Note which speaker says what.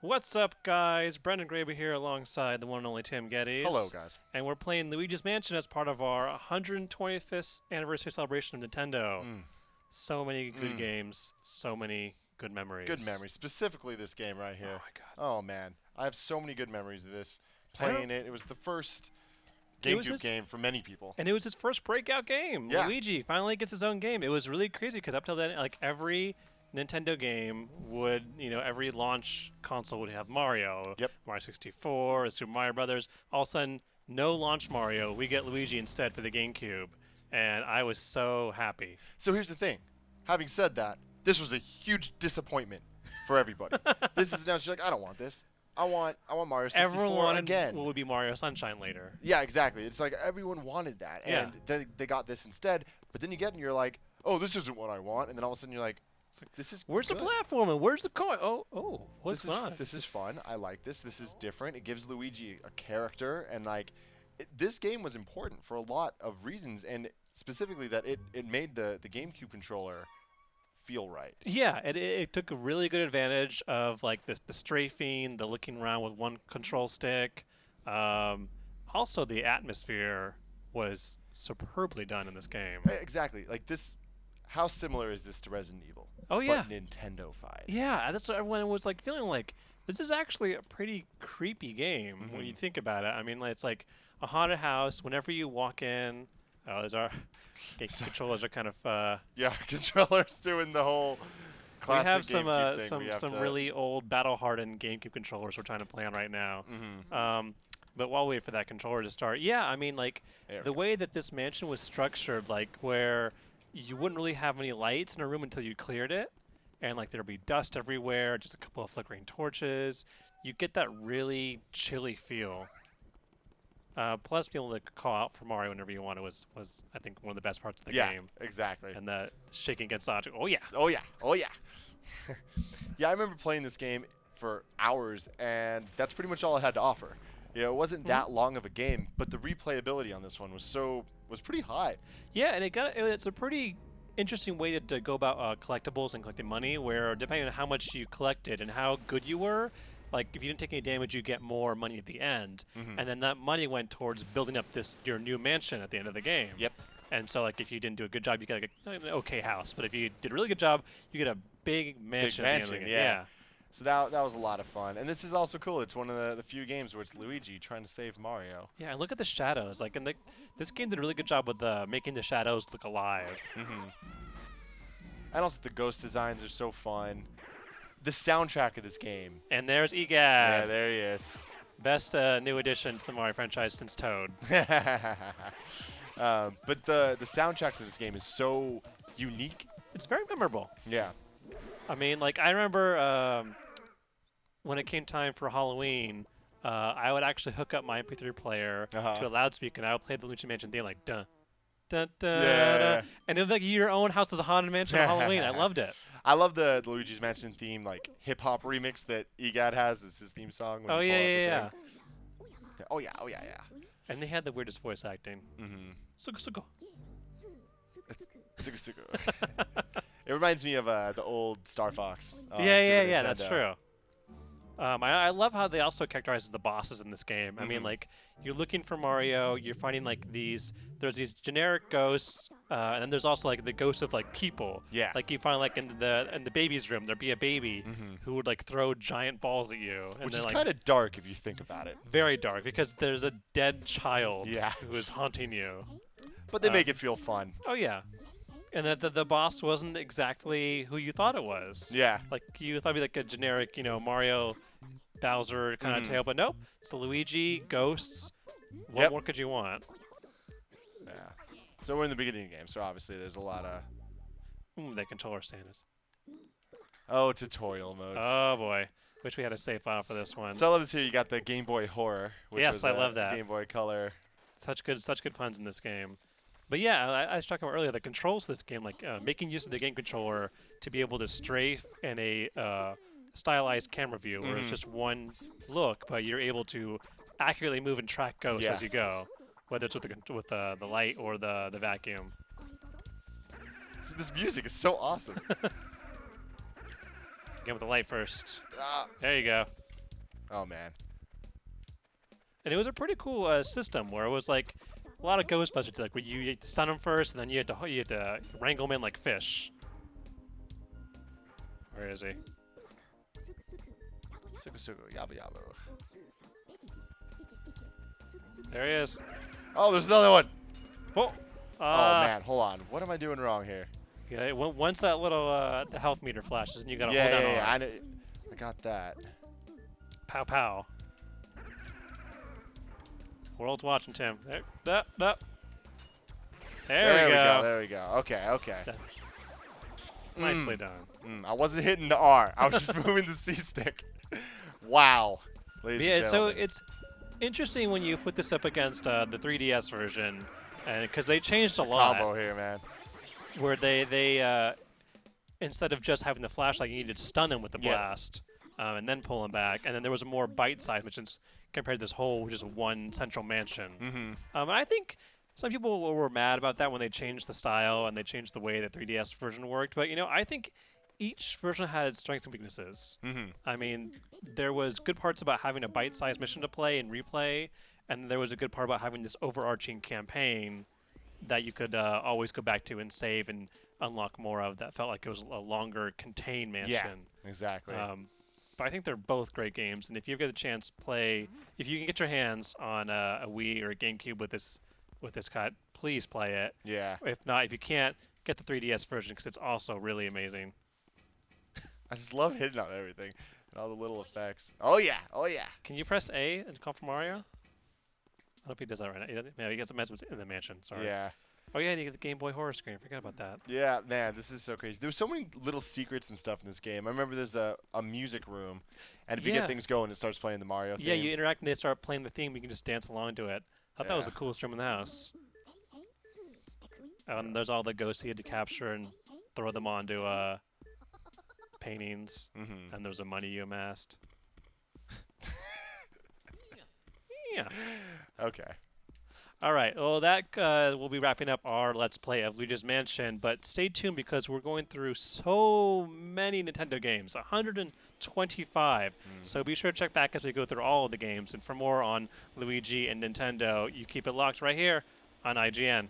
Speaker 1: What's up, guys? Brendan Graber here alongside the one and only Tim Geddes.
Speaker 2: Hello, guys.
Speaker 1: And we're playing Luigi's Mansion as part of our 125th anniversary celebration of Nintendo. So many good games, so many good memories.
Speaker 2: Good memories. Specifically this game right here.
Speaker 1: Oh, my God.
Speaker 2: Oh, man. I have so many good memories of this. Playing it. It was the first GameCube game for many people.
Speaker 1: And it was his first breakout game.
Speaker 2: Yeah.
Speaker 1: Luigi finally gets his own game. It was really crazy because up till then, like every Nintendo game would, every launch console would have Mario.
Speaker 2: Yep.
Speaker 1: Mario 64, Super Mario Brothers. All of a sudden, no launch Mario. We get Luigi instead for the GameCube. And I was so happy.
Speaker 2: So here's the thing. Having said that, this was a huge disappointment for everybody. This is now just like, I don't want this. I want Mario 64
Speaker 1: Everyone wanted
Speaker 2: again.
Speaker 1: what would be Mario Sunshine later.
Speaker 2: Yeah, exactly. It's like everyone wanted that.
Speaker 1: Yeah.
Speaker 2: And they got this instead. But then you get it and you're like, oh, this isn't what I want. And then all of a sudden you're like, this is
Speaker 1: Where's
Speaker 2: good.
Speaker 1: the platform and where's the coin? What's that?
Speaker 2: This is fun. I like this. This is different. It gives Luigi a character, and this game was important for a lot of reasons, and specifically that it made the GameCube controller feel right.
Speaker 1: Yeah, it took a really good advantage of like the strafing, the looking around with one control stick. Also, the atmosphere was superbly done in this game.
Speaker 2: Exactly. Like this. How similar is this to Resident Evil?
Speaker 1: Oh yeah,
Speaker 2: but Nintendo-fied.
Speaker 1: Yeah, that's what everyone was like feeling like. This is actually a pretty creepy game when you think about it. I mean, it's like a haunted house. Whenever you walk in, there's our controllers are kind of.
Speaker 2: Yeah, controllers doing the whole classic
Speaker 1: we have
Speaker 2: GameCube thing.
Speaker 1: some really old battle-hardened GameCube controllers we're trying to play on right now. But while we wait for that controller to start, yeah, I mean, like the way that this mansion was structured, like where you wouldn't really have any lights in a room until you cleared it, and like there'd be dust everywhere, just a couple of flickering torches. You get that really chilly feel. Plus, being able to call out for Mario whenever you want was I think one of the best parts of the game.
Speaker 2: Yeah, exactly.
Speaker 1: And the shaking against the object. Oh yeah.
Speaker 2: Oh yeah. Oh yeah. Yeah, I remember playing this game for hours, and that's pretty much all it had to offer. It wasn't that long of a game, but the replayability on this one was pretty high.
Speaker 1: Yeah, and it's a pretty interesting way to go about collectibles and collecting money, where depending on how much you collected and how good you were, like if you didn't take any damage, you get more money at the end, and then that money went towards building up your new mansion at the end of the game.
Speaker 2: Yep.
Speaker 1: And so, like, if you didn't do a good job, you get like an okay house, but if you did a really good job, you get a big mansion.
Speaker 2: Big
Speaker 1: at the end of the
Speaker 2: mansion,
Speaker 1: game.
Speaker 2: yeah. So that was a lot of fun, and this is also cool. It's one of the few games where it's Luigi trying to save Mario.
Speaker 1: Yeah, and look at the shadows. Like, this game did a really good job with making the shadows look alive.
Speaker 2: And also the ghost designs are so fun. The soundtrack of this game.
Speaker 1: And there's Egad.
Speaker 2: Yeah, there he is.
Speaker 1: Best new addition to the Mario franchise since Toad.
Speaker 2: But the soundtrack to this game is so unique.
Speaker 1: It's very memorable.
Speaker 2: Yeah.
Speaker 1: I mean, like, I remember when it came time for Halloween, I would actually hook up my MP3 player to a loudspeaker, and I would play the Luigi Mansion theme, like, dun, dun, dun, dun. And it was like your own house is a haunted mansion on Halloween. I loved it.
Speaker 2: I love the Luigi's Mansion theme, like, hip-hop remix that EGAD has as his theme song. When
Speaker 1: Yeah.
Speaker 2: Oh, yeah.
Speaker 1: And they had the weirdest voice acting. Sugo, sugo.
Speaker 2: It reminds me of the old Star Fox.
Speaker 1: Yeah, that's true. I love how they also characterize the bosses in this game. I mean, like, you're looking for Mario, you're finding, like, there's these generic ghosts, and then there's also, like, the ghosts of, like, people.
Speaker 2: Yeah.
Speaker 1: Like, you find, like, in the baby's room, there'd be a baby who would, like, throw giant balls at you. And
Speaker 2: Which is
Speaker 1: like,
Speaker 2: kind of dark if you think about it.
Speaker 1: very dark, because there's a dead child
Speaker 2: Yeah.
Speaker 1: who is haunting you.
Speaker 2: But they make it feel fun.
Speaker 1: Oh, yeah. And that the boss wasn't exactly who you thought it was.
Speaker 2: Yeah.
Speaker 1: Like, you thought it'd be like a generic, Mario, Bowser kind of tale, but nope. It's the Luigi, ghosts. What more could you want?
Speaker 2: Yeah. So we're in the beginning of the game, so obviously there's a lot of...
Speaker 1: That controller stand is.
Speaker 2: Oh, tutorial modes.
Speaker 1: Oh, boy. Wish we had a save file for this one.
Speaker 2: So I love this here. You got the Game Boy Horror. Which
Speaker 1: Yes,
Speaker 2: was
Speaker 1: I love that.
Speaker 2: Game Boy Color.
Speaker 1: Such good puns in this game. But yeah, I was talking about earlier, the controls of this game, like making use of the game controller to be able to strafe in a stylized camera view where it's just one look, but you're able to accurately move and track ghosts as you go, whether it's with the light or the vacuum.
Speaker 2: So this music is so awesome.
Speaker 1: Again with the light first.
Speaker 2: Ah.
Speaker 1: There you go.
Speaker 2: Oh, man.
Speaker 1: And it was a pretty cool system where it was like a lot of Ghostbusters, like where you stun them first, and then you had to wrangle them in like fish. Where is he?
Speaker 2: Suku suku, yabu yabu.
Speaker 1: There he is.
Speaker 2: Oh, there's another one.
Speaker 1: Oh,
Speaker 2: Oh man, hold on. What am I doing wrong here?
Speaker 1: Yeah, once that little the health meter flashes, and you gotta
Speaker 2: Yeah,
Speaker 1: hold down
Speaker 2: yeah,
Speaker 1: R.
Speaker 2: yeah. I got that.
Speaker 1: Pow pow. World's watching, Tim. There we go.
Speaker 2: There we go. Okay, okay.
Speaker 1: Nicely done.
Speaker 2: I wasn't hitting the R. I was just moving the C stick. Wow. Ladies and
Speaker 1: So
Speaker 2: gentlemen.
Speaker 1: it's interesting when you put this up against the 3DS version, and because they changed a lot.
Speaker 2: Combo here, man.
Speaker 1: Where they instead of just having the flashlight, you needed to stun him with the blast, and then pull him back. And then there was a more bite-sized missions compared to this whole just one central mansion. And I think some people were mad about that when they changed the style and they changed the way the 3DS version worked. But, you know, I think each version had its strengths and weaknesses. I mean, there was good parts about having a bite-sized mission to play and replay, and there was a good part about having this overarching campaign that you could always go back to and save and unlock more of. That felt like it was a longer contained mansion.
Speaker 2: Yeah, exactly.
Speaker 1: But I think they're both great games, and if you get the chance, if you can get your hands on a Wii or a GameCube with this cut, please play it.
Speaker 2: Yeah.
Speaker 1: If not, if you can't, get the 3DS version because it's also really amazing.
Speaker 2: I just love hitting on everything and all the little effects. Oh yeah, oh yeah.
Speaker 1: Can you press A and call for Mario? I don't know if he does that right now. Yeah, he gets a message in the mansion. Sorry.
Speaker 2: Yeah.
Speaker 1: Oh yeah, and you get the Game Boy horror screen. Forget about that.
Speaker 2: Yeah, man, this is so crazy. There's so many little secrets and stuff in this game. I remember there's a music room, and if you get things going, it starts playing the Mario theme.
Speaker 1: Yeah, you interact and they start playing the theme. You can just dance along to it. I thought that was the coolest room in the house. And there's all the ghosts you had to capture and throw them onto paintings. And there's the money you amassed. Yeah.
Speaker 2: Okay.
Speaker 1: All right. Well, that we'll be wrapping up our Let's Play of Luigi's Mansion. But stay tuned because we're going through so many Nintendo games, 125. So be sure to check back as we go through all of the games. And for more on Luigi and Nintendo, you keep it locked right here on IGN.